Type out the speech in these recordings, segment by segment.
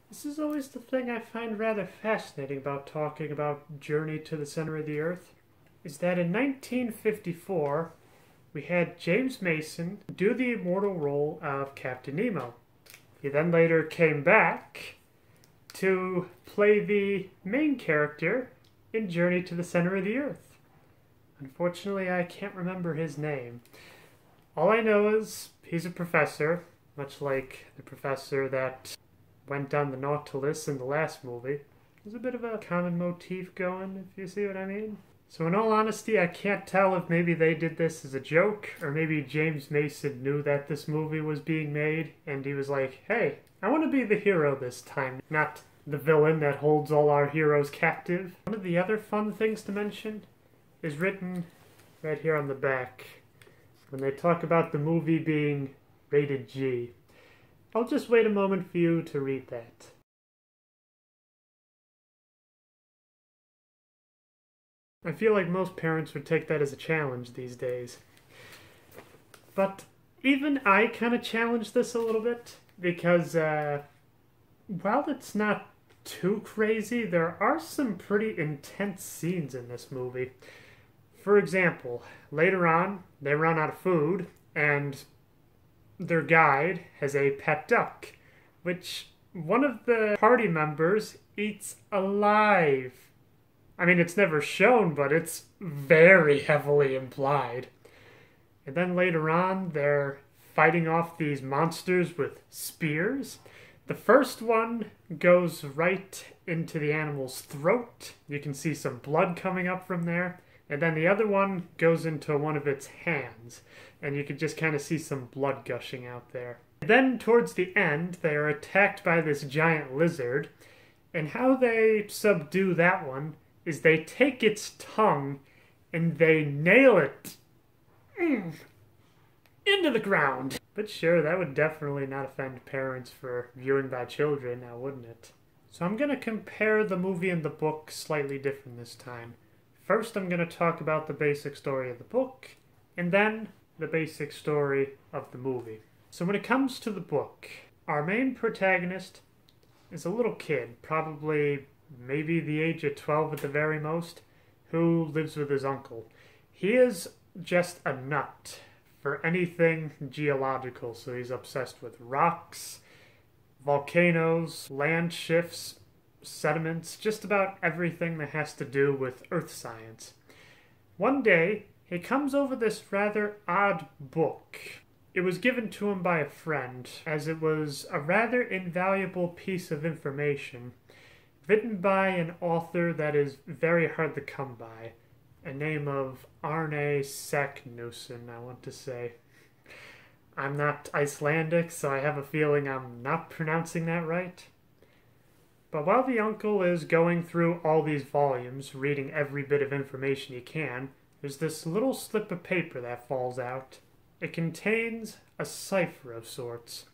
This is always the thing I find rather fascinating about talking about Journey to the Center of the Earth, is that in 1954, we had James Mason do the immortal role of Captain Nemo. He then later came back to play the main character in Journey to the Center of the Earth. Unfortunately, I can't remember his name. All I know is he's a professor, much like the professor that went down the Nautilus in the last movie. There's a bit of a common motif going, if you see what I mean. So in all honesty, I can't tell if maybe they did this as a joke, or maybe James Mason knew that this movie was being made, and he was like, hey, I want to be the hero this time, not the villain that holds all our heroes captive. One of the other fun things to mention is written right here on the back, when they talk about the movie being rated G. I'll just wait a moment for you to read that. I feel like most parents would take that as a challenge these days. But even I kind of challenge this a little bit, because while it's not too crazy, there are some pretty intense scenes in this movie. For example, later on, they run out of food, and their guide has a pet duck, which one of the party members eats alive. I mean, it's never shown, but it's very heavily implied. And then later on, they're fighting off these monsters with spears. The first one goes right into the animal's throat. You can see some blood coming up from there. And then the other one goes into one of its hands, and you can just kind of see some blood gushing out there. Then towards the end, they are attacked by this giant lizard, and how they subdue that one is they take its tongue and they nail it into the ground. But sure, that would definitely not offend parents for viewing by children, now wouldn't it? So I'm going to compare the movie and the book slightly different this time. First, I'm going to talk about the basic story of the book, and then the basic story of the movie. So when it comes to the book, our main protagonist is a little kid, probably maybe the age of 12 at the very most, who lives with his uncle. He is just a nut for anything geological, so he's obsessed with rocks, volcanoes, land shifts, sediments, just about everything that has to do with earth science. One day, he comes over this rather odd book. It was given to him by a friend, as it was a rather invaluable piece of information, written by an author that is very hard to come by, a name of Arne Saknussemm, I want to say. I'm not Icelandic, so I have a feeling I'm not pronouncing that right. But while the uncle is going through all these volumes, reading every bit of information he can, there's this little slip of paper that falls out. It contains a cipher of sorts.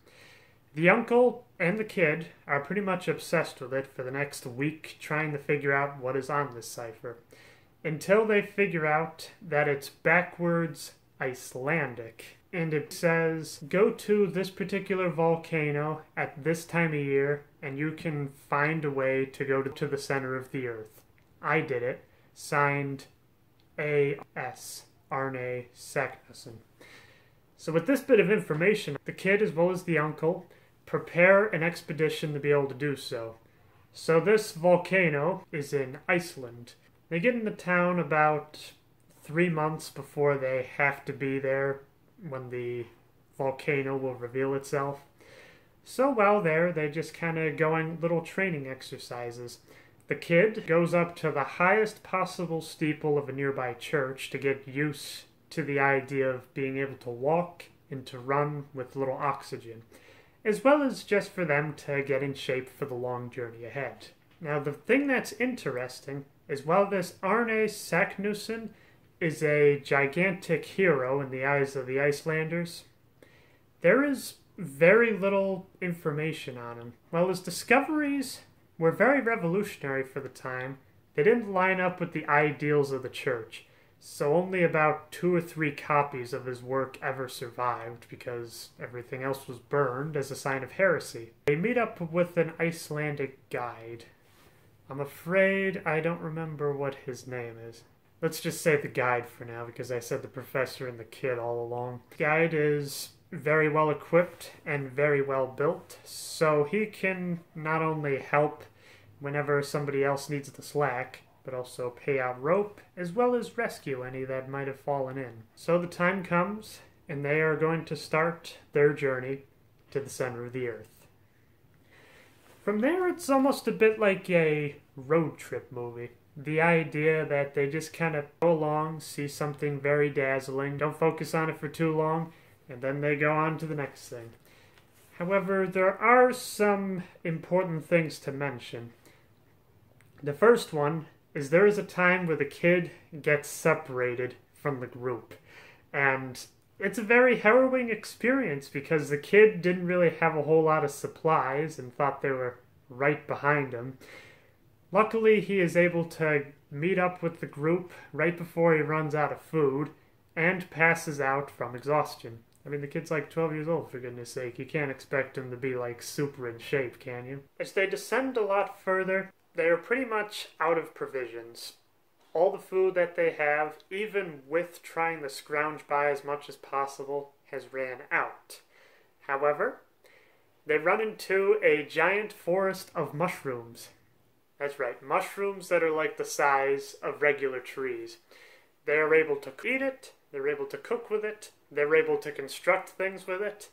The uncle and the kid are pretty much obsessed with it for the next week, trying to figure out what is on this cipher, until they figure out that it's backwards Icelandic. And it says, go to this particular volcano at this time of year, and you can find a way to go to the center of the earth. I did it. Signed A.S. Arne Saknussemm. So with this bit of information, the kid as well as the uncle prepare an expedition to be able to do so. So this volcano is in Iceland. They get into town about 3 months before they have to be there, when the volcano will reveal itself. So while there, they just kind of going little training exercises. The kid goes up to the highest possible steeple of a nearby church to get used to the idea of being able to walk and to run with little oxygen, as well as just for them to get in shape for the long journey ahead. Now the thing that's interesting is while this Arne Saknussemm is a gigantic hero in the eyes of the Icelanders, there is very little information on him. While his discoveries were very revolutionary for the time, they didn't line up with the ideals of the church. so only about 2 or 3 copies of his work ever survived because everything else was burned as a sign of heresy. They meet up with an Icelandic guide. I'm afraid I don't remember what his name is. Let's just say the guide for now because I said the professor and the kid all along. The guide is very well equipped and very well built, so he can not only help whenever somebody else needs the slack, but also pay out rope, as well as rescue any that might have fallen in. So the time comes, and they are going to start their journey to the center of the Earth. From there, it's almost a bit like a road trip movie. The idea that they just kind of go along, see something very dazzling, don't focus on it for too long, and then they go on to the next thing. However, there are some important things to mention. The first one is there is a time where the kid gets separated from the group. And it's a very harrowing experience because the kid didn't really have a whole lot of supplies and thought they were right behind him. Luckily, he is able to meet up with the group right before he runs out of food and passes out from exhaustion. I mean, the kid's like 12 years old, for goodness sake. You can't expect him to be like super in shape, can you? As they descend a lot further, they are pretty much out of provisions. All the food that they have, even with trying to scrounge by as much as possible, has ran out. However, they run into a giant forest of mushrooms. That's right, mushrooms that are like the size of regular trees. They are able to eat it, they're able to cook with it, they're able to construct things with it.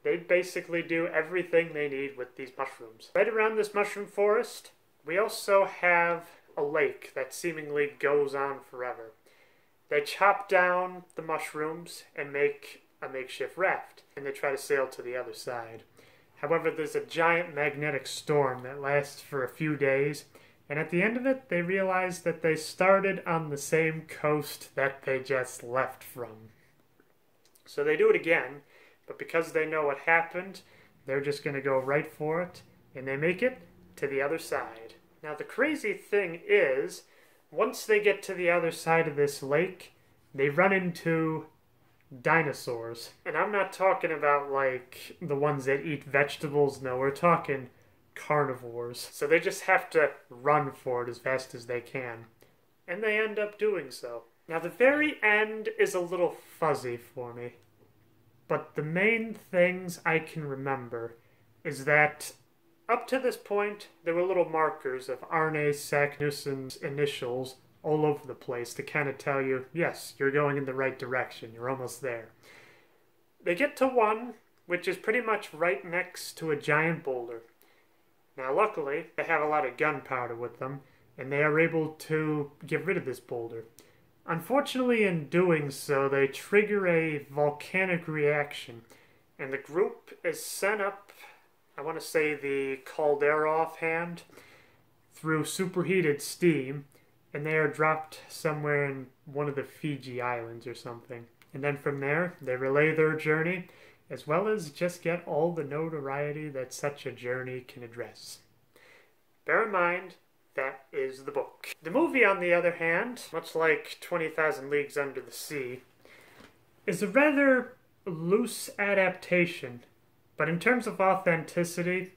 They basically do everything they need with these mushrooms. Right around this mushroom forest, we also have a lake that seemingly goes on forever. They chop down the mushrooms and make a makeshift raft, and they try to sail to the other side. However, there's a giant magnetic storm that lasts for a few days, and at the end of it, they realize that they started on the same coast that they just left from. So they do it again, but because they know what happened, they're just going to go right for it, and they make it to the other side. Now the crazy thing is, once they get to the other side of this lake, they run into dinosaurs. And I'm not talking about like the ones that eat vegetables, no, we're talking carnivores. So they just have to run for it as fast as they can. And they end up doing so. Now the very end is a little fuzzy for me. But the main things I can remember is that up to this point, there were little markers of Arne Saknusson's initials all over the place to kind of tell you, yes, you're going in the right direction, you're almost there. They get to one, which is pretty much right next to a giant boulder. Now luckily, they have a lot of gunpowder with them, and they are able to get rid of this boulder. Unfortunately, in doing so, they trigger a volcanic reaction, and the group is sent up, I want to say the caldera offhand, through superheated steam, and they are dropped somewhere in one of the Fiji Islands or something. And then from there, they relay their journey, as well as just get all the notoriety that such a journey can address. Bear in mind, that is the book. The movie, on the other hand, much like 20,000 Leagues Under the Sea, is a rather loose adaptation. But in terms of authenticity,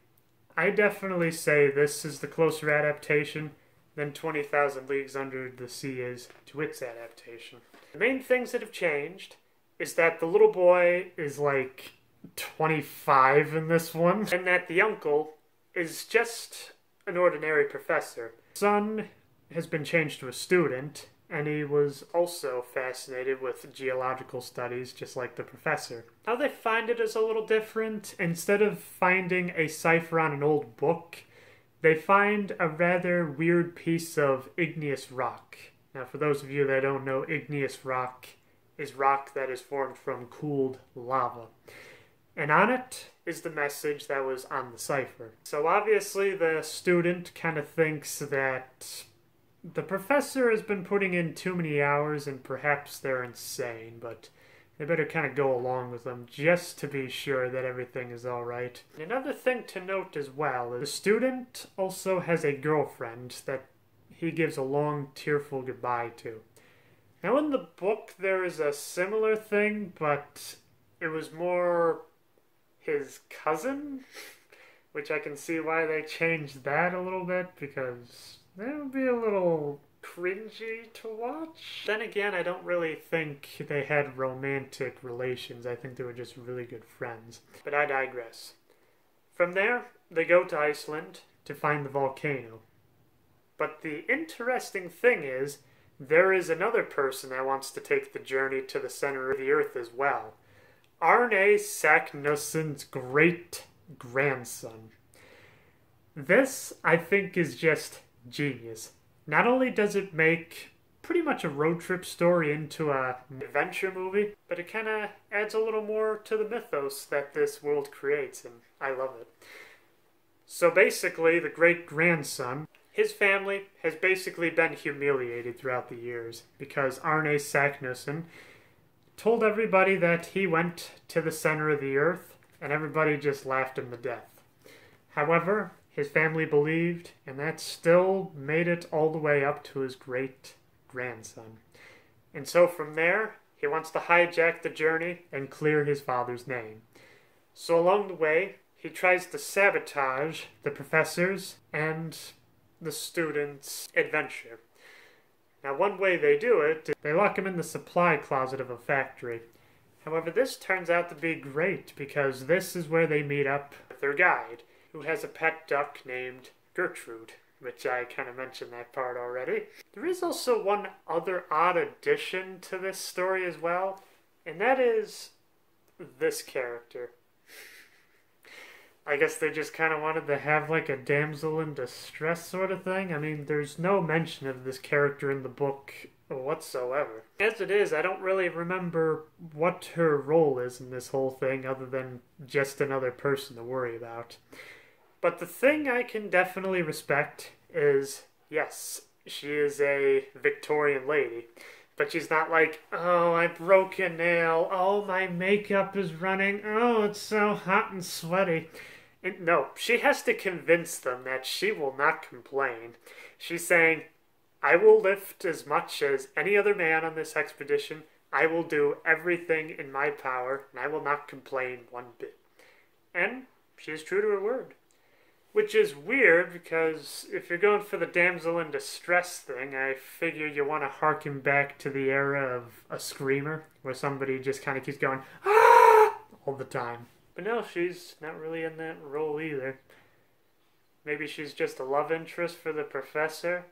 I definitely say this is the closer adaptation than 20,000 Leagues Under the Sea is to its adaptation. The main things that have changed is that the little boy is like 25 in this one, and that the uncle is just an ordinary professor. Son has been changed to a student, and he was also fascinated with geological studies, just like the professor. How they find it is a little different. Instead of finding a cipher on an old book, they find a rather weird piece of igneous rock. Now, for those of you that don't know, igneous rock is rock that is formed from cooled lava. And on it is the message that was on the cipher. So obviously the student kind of thinks that the professor has been putting in too many hours and perhaps they're insane, but they better kind of go along with them just to be sure that everything is alright. Another thing to note as well is the student also has a girlfriend that he gives a long, tearful goodbye to. Now in the book there is a similar thing, but it was more his cousin, which I can see why they changed that a little bit, because that would be a little cringy to watch. Then again, I don't really think they had romantic relations. I think they were just really good friends. But I digress. From there, they go to Iceland to find the volcano. But the interesting thing is, there is another person that wants to take the journey to the center of the Earth as well. Arne Saknusson's great-grandson. This, I think, is just genius. Not only does it make pretty much a road trip story into an adventure movie, but it kind of adds a little more to the mythos that this world creates, and I love it. So basically, the great-grandson, his family has basically been humiliated throughout the years because Arne Saknusson told everybody that he went to the center of the earth, and everybody just laughed him to death. However, his family believed, and that still made it all the way up to his great-grandson. And so from there, he wants to hijack the journey and clear his father's name. So along the way, he tries to sabotage the professors and the students' adventure. Now, one way they do it, they lock him in the supply closet of a factory. However, this turns out to be great, because this is where they meet up with their guide, who has a pet duck named Gertrude, which I kind of mentioned that part already. There is also one other odd addition to this story as well, and that is this character. I guess they just kind of wanted to have like a damsel in distress sort of thing. I mean, there's no mention of this character in the book whatsoever. As it is, I don't really remember what her role is in this whole thing other than just another person to worry about. But the thing I can definitely respect is, yes, she is a Victorian lady. But she's not like, oh, I broke a nail. Oh, my makeup is running. Oh, it's so hot and sweaty. And no, she has to convince them that she will not complain. She's saying, I will lift as much as any other man on this expedition. I will do everything in my power, and I will not complain one bit. And she is true to her word. Which is weird, because if you're going for the damsel in distress thing, I figure you want to harken back to the era of a screamer, where somebody just kind of keeps going, ah, all the time. But no, she's not really in that role either. Maybe she's just a love interest for the professor.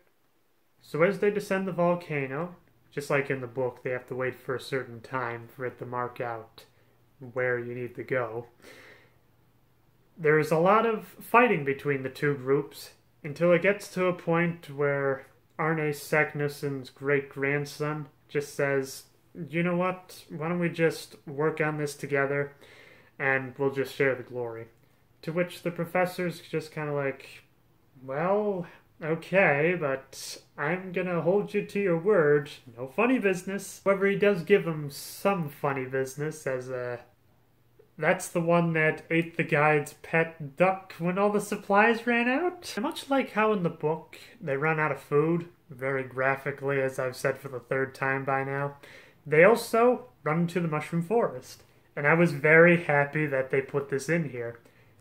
So as they descend the volcano, just like in the book, they have to wait for a certain time for it to mark out where you need to go. There is a lot of fighting between the two groups until it gets to a point where Arne Saknusson's great-grandson just says, you know what, why don't we just work on this together and we'll just share the glory. To which the professor's just kind of like, well, okay, but I'm gonna hold you to your word. No funny business. However, he does give him some funny business as that's the one that ate the guide's pet duck when all the supplies ran out. And much like how in the book they run out of food, very graphically as I've said for the third time by now, they also run into the mushroom forest. And I was very happy that they put this in here.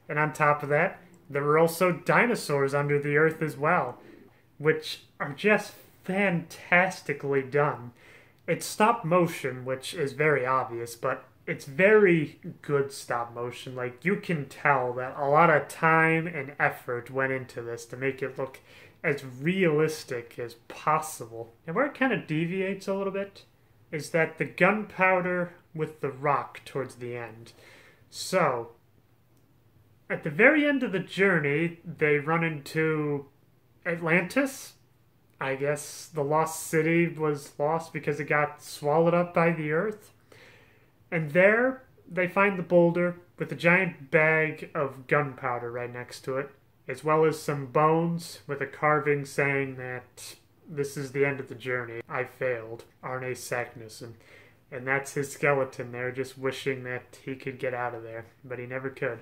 And on top of that, there were also dinosaurs under the earth as well, which are just fantastically done. It's stop motion, which is very obvious, but it's very good stop motion. Like, you can tell that a lot of time and effort went into this to make it look as realistic as possible. And where it kind of deviates a little bit is that the gunpowder with the rock towards the end. So, at the very end of the journey, they run into Atlantis. I guess the lost city was lost because it got swallowed up by the earth. And there, they find the boulder with a giant bag of gunpowder right next to it, as well as some bones with a carving saying that this is the end of the journey. I failed. Arne Saknusson. And that's his skeleton there, just wishing that he could get out of there, but he never could.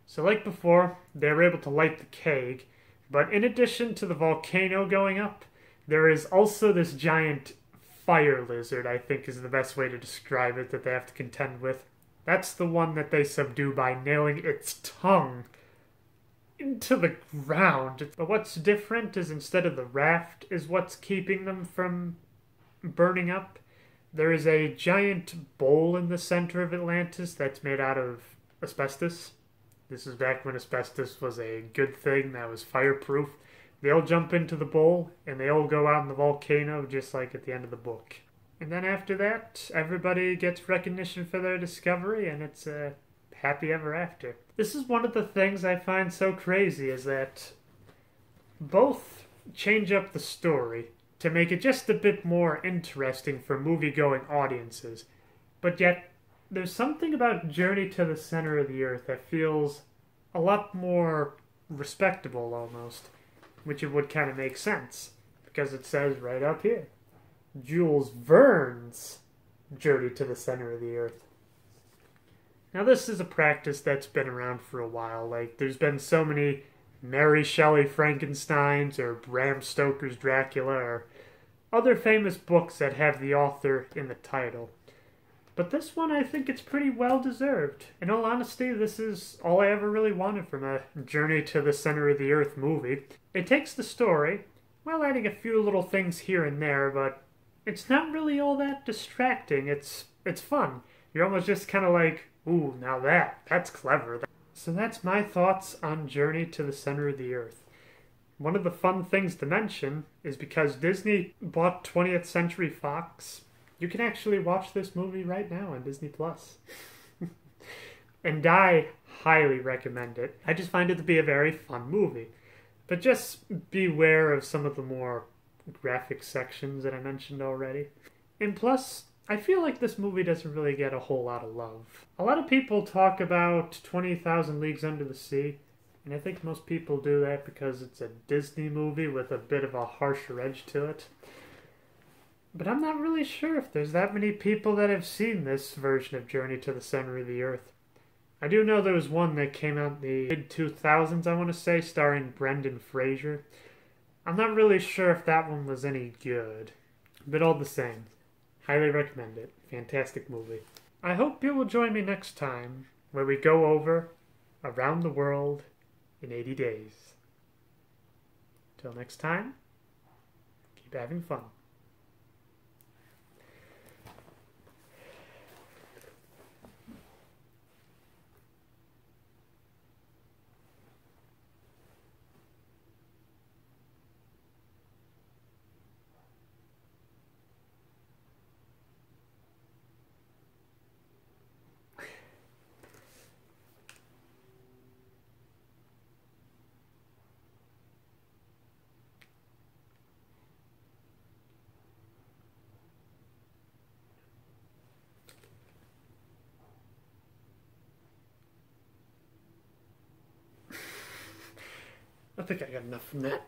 So like before, they were able to light the keg, but in addition to the volcano going up, There is also this giant fire lizard, I think is the best way to describe it, that they have to contend with. That's the one that they subdue by nailing its tongue into the ground. But what's different is instead of the raft is what's keeping them from burning up. There is a giant bowl in the center of Atlantis that's made out of asbestos. This is back when asbestos was a good thing that was fireproof. They all jump into the bowl, and they all go out in the volcano just like at the end of the book. And then after that, everybody gets recognition for their discovery, and it's a happy ever after. This is one of the things I find so crazy, is that both change up the story to make it just a bit more interesting for movie-going audiences. But yet, there's something about Journey to the Center of the Earth that feels a lot more respectable, almost. Which it would kind of make sense, because it says right up here, Jules Verne's Journey to the Center of the Earth. Now this is a practice that's been around for a while. Like, there's been so many Mary Shelley Frankensteins, or Bram Stoker's Dracula, or other famous books that have the author in the title. But this one, I think it's pretty well deserved. In all honesty, this is all I ever really wanted from a Journey to the Center of the Earth movie. It takes the story, while adding a few little things here and there, but it's not really all that distracting. It's fun. You're almost just kind of like, ooh, now that's clever. So that's my thoughts on Journey to the Center of the Earth. One of the fun things to mention is because Disney bought 20th Century Fox, you can actually watch this movie right now on Disney+. And I highly recommend it. I just find it to be a very fun movie. But just beware of some of the more graphic sections that I mentioned already. And plus, I feel like this movie doesn't really get a whole lot of love. A lot of people talk about 20,000 Leagues Under the Sea, and I think most people do that because it's a Disney movie with a bit of a harsher edge to it. But I'm not really sure if there's that many people that have seen this version of Journey to the Center of the Earth. I do know there was one that came out in the mid-2000s, I want to say, starring Brendan Fraser. I'm not really sure if that one was any good. But all the same, highly recommend it. Fantastic movie. I hope you will join me next time, where we go over Around the World in 80 Days. Till next time, keep having fun. I think I got enough from that.